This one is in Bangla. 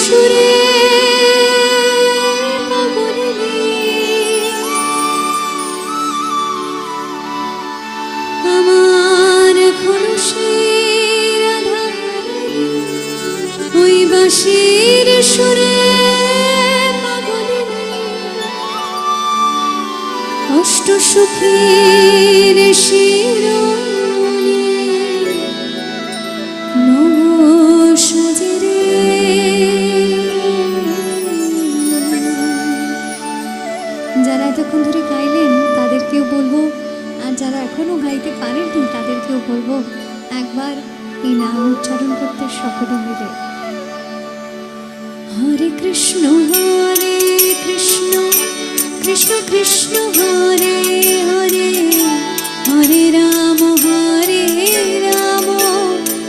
সুরে আমার খোলসের আধারে ওই বাঁশির সুরে অষ্ট সুখের শিরোমণি নমঃ রে। যারা এতক্ষণ ধরে গাইলেন তাদেরকেও বলবো, আর যারা এখনো গাইতে পারেননি তাদেরকেও বলবো একবার এই নাম উচ্চারণ করতে সকলে মিলে। হরে কৃষ্ণ কৃষ্ণ কৃষ্ণ হরে হরে, হরে রাম